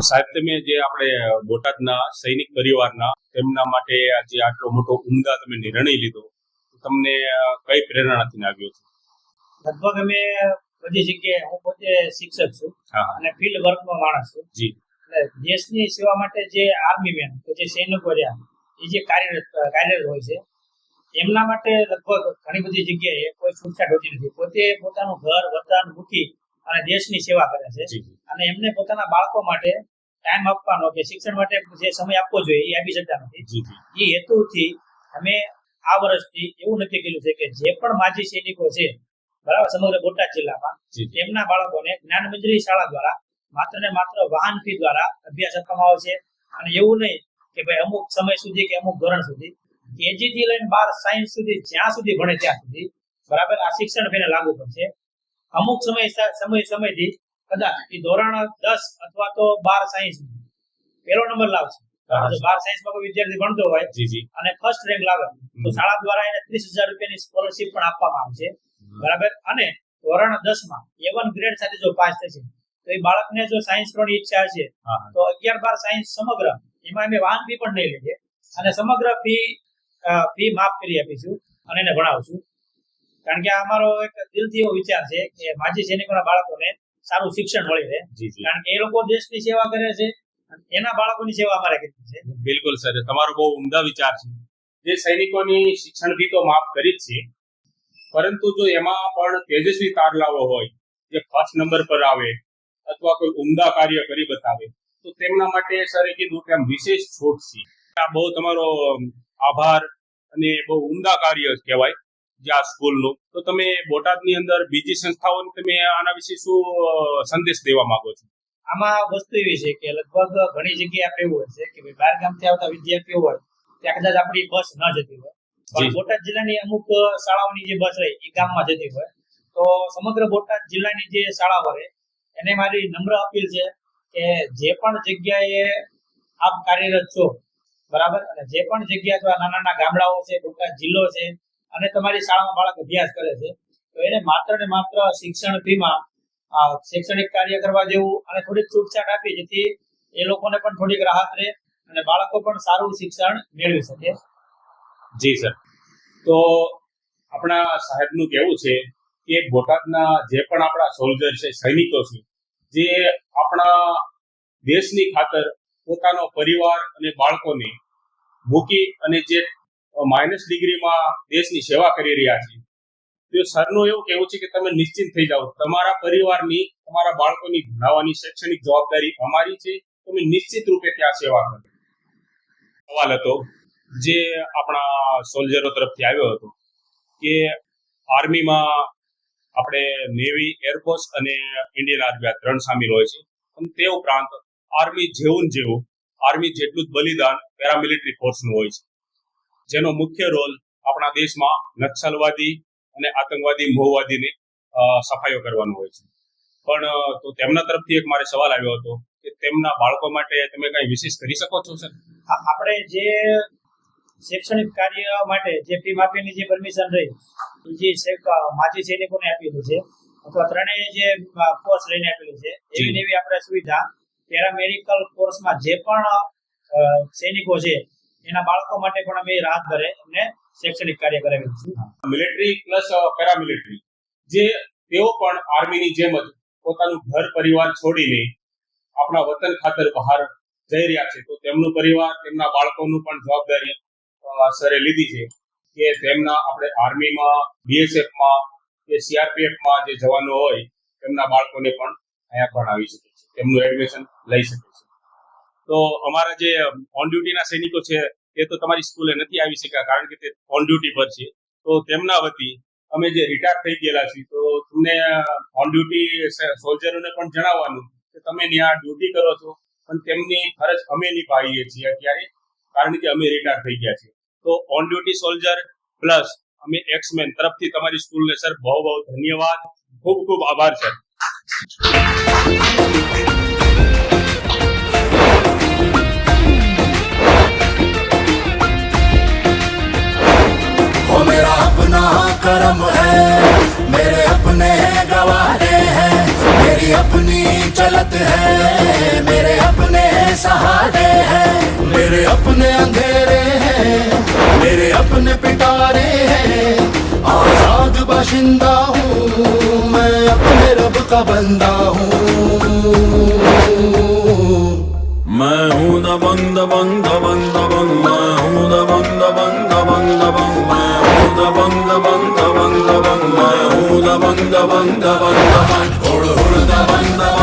સાહેબ, તમે જે આપણે બોટાદના સૈનિક પરિવારના તેમના માટે આજે આટલો મોટો ઉમદા તમે નિર્ણય લીધો, તમને કઈ પ્રેરણાથી આવ્યો છે? લગભગ અમે બધી જગ્યાએ, હું પોતે શિક્ષક છું અને ફિલ્ડ વર્કનો માણસ છું. જી. એટલે દેશની સેવા માટે જે આર્મી મેન કે જે સૈનિકો રહ્યા એ જે કાર્યરત હોય છે એમના માટે લગભગ ઘણી બધી જગ્યાએ કોઈ છૂટછાટ હોતી નથી. પોતે પોતાનું ઘર વતન મૂકી અને દેશની સેવા કરે છે. અને એમને પોતાના બાળકો માટે ટાઈમ આપવાનો કે શિક્ષણ માટે જે સમય આપવો જોઈએ એ આપી શકતા નથી. એ હેતુથી અમે આ વર્ષથી એવું નક્કી કર્યું છે કે જે પણ માજી સૈનિકો છે, બરાબર, સમગ્ર બોટાદ જિલ્લામાં તેમના બાળકોને જ્ઞાનમંજરી શાળા દ્વારા માત્ર ને માત્ર વાહન ફી દ્વારા અભ્યાસ આપવામાં આવે છે. અને એવું નહીં કે ભાઈ અમુક સમય સુધી કે અમુક ધોરણ સુધી, કેજી થી લઈને 12 સાયન્સ સુધી જ્યાં સુધી ભણે ત્યાં સુધી, બરાબર, આ શિક્ષણ ફીને લાગુ પડશે. અમુક સમયથી કદાચ એ ધોરણ 10 અથવા તો 12 સાયન્સ પહેલો નંબર લાવશે. 12 સાયન્સમાં કોઈ વિદ્યાર્થી ભણતો હોય અને ફર્સ્ટ રેન્ક લાવે તો શાળા દ્વારા એને 30,000 રૂપિયાની સ્કોલરશીપ પણ આપવામાં આવશે, બરાબર. અને ધોરણ 10 માં A1 ગ્રેડ સાથે જો પાસ થશે તો એ બાળકને જો સાયન્સ કરવાની ઈચ્છા હશે તો 11-12 સાયન્સ સમગ્ર એમાં અમે વાહન ફી પણ નહીં લઈએ અને સમગ્ર ફી માફ કરી આપીશું અને એને ભણાવશું. કારણ કે અમારો એક દિલથી એવો વિચાર છે કે માજી સૈનિકોના બાળકોને સારું શિક્ષણ મળી રહે, કારણ કે એ લોકો દેશની સેવા કરે છે, એના બાળકોની સેવા અમારે કરવી છે. બિલકુલ સર, તમારો બહુ ઉમદા વિચાર છે. જે સૈનિકોની શિક્ષણ ફી તો માફ કરી જ છે, પરંતુ જો એમાં પણ તેજસ્વી તારલાઓ હોય જે ફર્સ્ટ નંબર પર આવે અથવા કોઈ ઉમદા કાર્ય કરી બતાવે તો તેમના માટે સરે કીધું કે આમ વિશેષ છૂટ છે. આ બહુ તમારો આભાર અને બહુ ઉમદા કાર્ય કહેવાય જે આ સ્કૂલનું. તો તમે બોટાદની અંદર બીજી સંસ્થાઓને તમે આના વિશે શું સંદેશ દેવા માંગો છો? આમાં વસ્તુ એવી છે કે લગભગ ઘણી જગ્યાએ આપણે એવું હોય છે કે ભાઈ બહાર ગામથી આવતા વિદ્યાર્થીઓ હોય ત્યાં કદાચ આપણી બસ ન જતી હોય, પણ બોટાદ જિલ્લાની અમુક શાળાઓની જે બસ રહે એ ગામમાં જતી હોય, તો સમગ્ર બોટાદ જિલ્લાની જે શાળાઓ રહે એને મારી નમ્ર અપીલ છે કે જે પણ જગ્યાએ આપ કાર્યરત છો, બરાબર, અને જે પણ જગ્યા તો નાના ગામડાઓ છે, બોટાદ જિલ્લો છે અને તમારી શાળામાં બાળક અભ્યાસ કરે છે તો એને માત્ર ને માત્ર શિક્ષણ ફીમાં શૈક્ષણિક કાર્ય કરવા જેવું અને થોડીક છૂટછાટ આપી જેથી એ લોકોને પણ થોડીક રાહત રહે અને બાળકો પણ સારું શિક્ષણ મેળવી શકે. જી સર, તો આપણા સાહેબનું કહેવું છે કે બોટાદના જે પણ આપણા સોલ્જર છે, સૈનિકો છે, જે આપણા દેશની ખાતર પોતાનો પરિવાર અને બાળકોને મૂકી અને જે માઇનસ ડિગ્રીમાં દેશની સેવા કરી રહ્યા છે, તો સરનું એવું કહેવું છે કે તમે નિશ્ચિંત થઈ જાઓ, તમારા પરિવારની, તમારા બાળકોની ભણાવવાની શૈક્ષણિક જવાબદારી અમારી છે, તમે નિશ્ચિત રૂપે ત્યાં સેવા કરો. સવાલ હતો જે આપણા સોલ્જરો તરફથી આવ્યો હતો કે આર્મીમાં આપણે નેવી, એરફોર્સ અને ઇન્ડિયન આર્મી આ 3 સામેલ હોય છે, અને તે ઉપરાંત આર્મી જેવું આર્મી જેટલું જ બલિદાન પેરામિલિટરી ફોર્સનું હોય છે, જેનો મુખ્ય રોલ આપણા દેશમાં નક્સલવાદી અને આતંકવાદી મોહવાદીને સફાયો કરવાનો હોય છે. પણ તો તેમના તરફથી એક મારે સવાલ આવ્યો હતો કે તેમના બાળકો માટે તમે કઈ વિશેષ કરી શકો છો સર? આપણે જે શૈક્ષણિક કાર્ય માટે જે ફી માફીની જે પરમિશન રહી જે માજી સૈનિકોને આપેલું છે અથવા ત્રણેય જે કોર્સ લઈને આપેલું છે એવી આપણે સુવિધા પેરામેડિકલ કોર્સમાં જે પણ સૈનિકો છે એના બાળકો માટે પણ અમે રાહત દરે એમને શૈક્ષણિક કાર્ય કરાવ્યું છે. મિલિટરી પ્લસ પેરામિલિટરી જે તેઓ પણ આર્મીની જેમ જ પોતાનું ઘર પરિવાર છોડીને આપણા વતન ખાતર બહાર જઈ રહ્યા છે, તો તેમનું પરિવાર, તેમના બાળકોનું પણ જવાબદારી સરે લીધી છે કે તેમના આપણે આર્મીમાં, BSFમાં કે CRPFમાં જે જવાનો હોય તેમના બાળકોને પણ અહીંયા ભણાવી શકે છે, તેમનું એડમિશન લઈ શકે છે. તો અમારા જે ઓન ડ્યુટીના સૈનિકો છે એ તો તમારી સ્કૂલે નથી આવી શક્યા કારણ કે તે ઓન ડ્યુટી પર છે, તો તેમના વતી અમે જે રિટાયર થઈ ગયેલા છીએ તો તમને ઓન ડ્યુટી સોલ્જરોને પણ જણાવવાનું કે તમે ત્યાં ડ્યુટી કરો છો પણ તેમની ફરજ અમે નિભાવીએ છીએ અત્યારે, કારણ કે અમે રિટાયર થઈ ગયા છીએ. તો ઓન ડ્યુટી સોલ્જર પ્લસ અમે એક્સમેન તરફથી તમારી સ્કૂલને સર બહુ બહુ ધન્યવાદ, ખૂબ ખૂબ આભાર સર. मेरा अपना कर्म है, मेरे अपने गवारे हैं, मेरी अपनी चलत है, मेरे अपने सहारे हैं। मेरे अपने अंधेरे हैं, मेरे अपने पिटारे हैं। आजाद बाशिंदा हूँ मैं, अपने रब का बंदा हूँ। मैं हूँ दबंग दबंग दबंग दबंग, मैं हूँ दबंग दबंग दबंग दबंग, मैं हूँ दबंग दबंग दबंग दबंग, मैं हूँ दबंग दबंग दबंग दबंग, हुड़ हुड़ दबंग दबंग